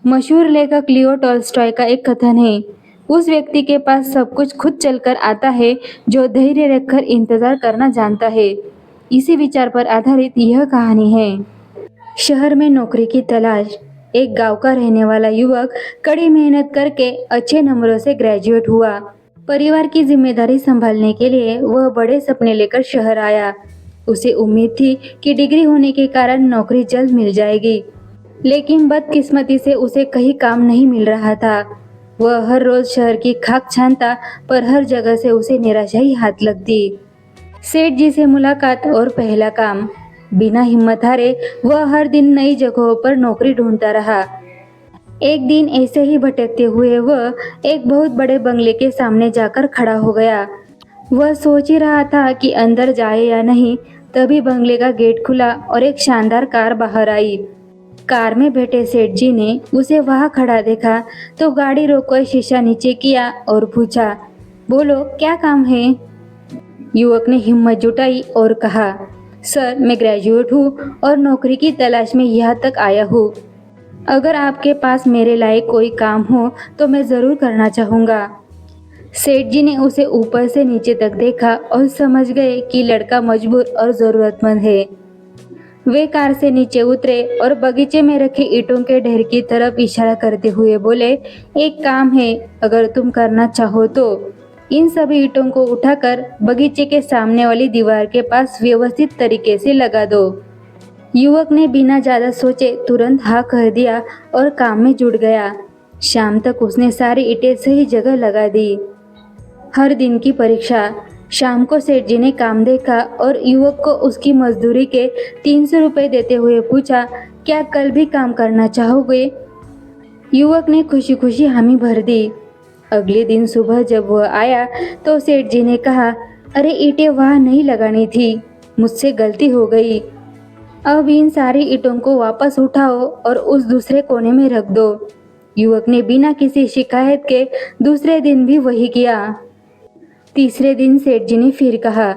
मशहूर लेखक Leo Tolstoy का एक कथन है, उस व्यक्ति के पास सब कुछ खुद चलकर आता है जो धैर्य रखकर इंतजार करना जानता है। इसी विचार पर आधारित यह कहानी है। शहर में नौकरी की तलाश। एक गांव का रहने वाला युवक कड़ी मेहनत करके अच्छे नंबरों से ग्रेजुएट हुआ। परिवार की जिम्मेदारी संभालने के लिए वह बड़े सपने लेकर शहर आया। उसे उम्मीद थी कि डिग्री होने के कारण नौकरी जल्द मिल जाएगी, लेकिन बदकिस्मती से उसे कहीं काम नहीं मिल रहा था। वह हर रोज शहर की खाक छानता, पर हर जगह से उसे निराशा ही हाथ लगती। सेठ जी से मुलाकात और पहला काम। बिना हिम्मत हारे वह हर दिन नई जगहों पर नौकरी ढूंढता रहा। एक दिन ऐसे ही भटकते हुए वह एक बहुत बड़े बंगले के सामने जाकर खड़ा हो गया। वह सोच ही रहा था कि अंदर जाए या नहीं, तभी बंगले का गेट खुला और एक शानदार कार बाहर आई। कार में बैठे सेठ जी ने उसे वहां खड़ा देखा तो गाड़ी रोककर शीशा नीचे किया और पूछा, बोलो क्या काम है। युवक ने हिम्मत जुटाई और कहा, सर मैं ग्रेजुएट हूँ और नौकरी की तलाश में यहाँ तक आया हूँ। अगर आपके पास मेरे लायक कोई काम हो तो मैं ज़रूर करना चाहूँगा। सेठ जी ने उसे ऊपर से नीचे तक देखा और समझ गए कि लड़का मजबूर और ज़रूरतमंद है। वे कार से नीचे उतरे और बगीचे में रखे ईंटों के ढेर की तरफ इशारा करते हुए बोले, एक काम है, अगर तुम करना चाहो तो। इन सभी ईंटों को उठाकर बगीचे के सामने वाली दीवार के पास व्यवस्थित तरीके से लगा दो। युवक ने बिना ज़्यादा सोचे तुरंत हाँ कह दिया और काम में जुट गया। शाम तक उसने सारी ईंटें सही जगह लगा दी। हर दिन की परीक्षा। शाम को सेठ जी ने काम देखा और युवक को उसकी मजदूरी के 300 रुपये देते हुए पूछा, क्या कल भी काम करना चाहोगे। युवक ने खुशी खुशी हामी भर दी। अगले दिन सुबह जब वह आया तो सेठ जी ने कहा, अरे ईंटें वहाँ नहीं लगानी थी, मुझसे गलती हो गई। अब इन सारी ईंटों को वापस उठाओ और उस दूसरे कोने में रख दो। युवक ने बिना किसी शिकायत के दूसरे दिन भी वही किया। तीसरे दिन सेठ जी ने फिर कहा,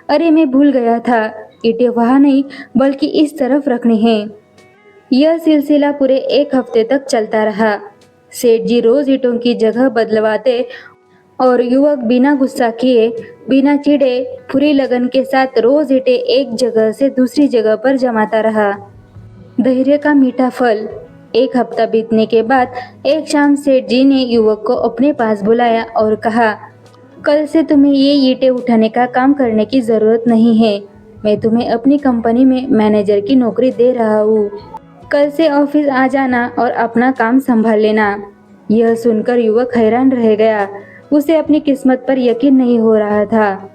अरे मैं भूल गया था, ईंटें वहाँ नहीं बल्कि इस तरफ रखनी है। यह सिलसिला पूरे एक हफ्ते तक चलता रहा। सेठ जी रोज ईंटों की जगह बदलवाते और युवक बिना गुस्सा किए, बिना चिढ़े, पूरी लगन के साथ रोज ईंटें एक जगह से दूसरी जगह पर जमाता रहा। धैर्य का मीठा फल। एक हफ्ता बीतने के बाद एक शाम सेठ जी ने युवक को अपने पास बुलाया और कहा, कल से तुम्हें ये ईंटें उठाने का काम करने की ज़रूरत नहीं है। मैं तुम्हें अपनी कंपनी में मैनेजर की नौकरी दे रहा हूँ। कल से ऑफिस आ जाना और अपना काम संभाल लेना। यह सुनकर युवक हैरान रह गया। उसे अपनी किस्मत पर यकीन नहीं हो रहा था।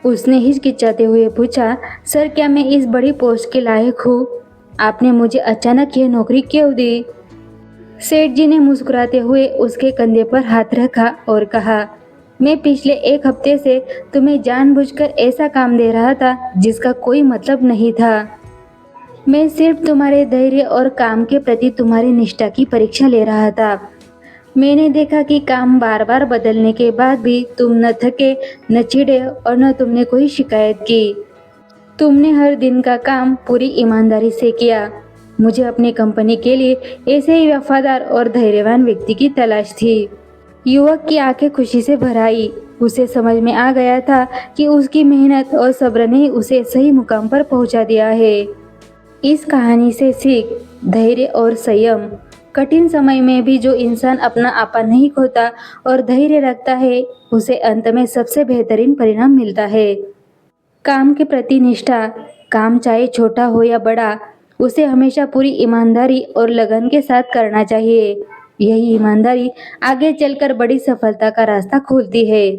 उसने हिचकिचाते हुए पूछा, सर क्या मैं इस बड़ी पोस्ट के लायक हूँ? आपने मुझे अचानक यह नौकरी क्यों दी? सेठ जी ने मुस्कुराते हुए उसके कंधे पर हाथ रखा और कहा, मैं पिछले एक हफ्ते से तुम्हें जानबूझकर ऐसा काम दे रहा था जिसका कोई मतलब नहीं था। मैं सिर्फ तुम्हारे धैर्य और काम के प्रति तुम्हारी निष्ठा की परीक्षा ले रहा था। मैंने देखा कि काम बार बार बदलने के बाद भी तुम न थके, न चिढ़े और न तुमने कोई शिकायत की। तुमने हर दिन का काम पूरी ईमानदारी से किया। मुझे अपनी कंपनी के लिए ऐसे ही वफादार और धैर्यवान व्यक्ति की तलाश थी। युवक की आंखें खुशी से भर आई। उसे समझ में आ गया था कि उसकी मेहनत और सब्र ने उसे सही मुकाम पर पहुंचा दिया है। इस कहानी से सीख, धैर्य और संयम। कठिन समय में भी जो इंसान अपना आपा नहीं खोता और धैर्य रखता है, उसे अंत में सबसे बेहतरीन परिणाम मिलता है। काम के प्रति निष्ठा। काम चाहे छोटा हो या बड़ा, उसे हमेशा पूरी ईमानदारी और लगन के साथ करना चाहिए। यही ईमानदारी आगे चलकर बड़ी सफलता का रास्ता खोलती है।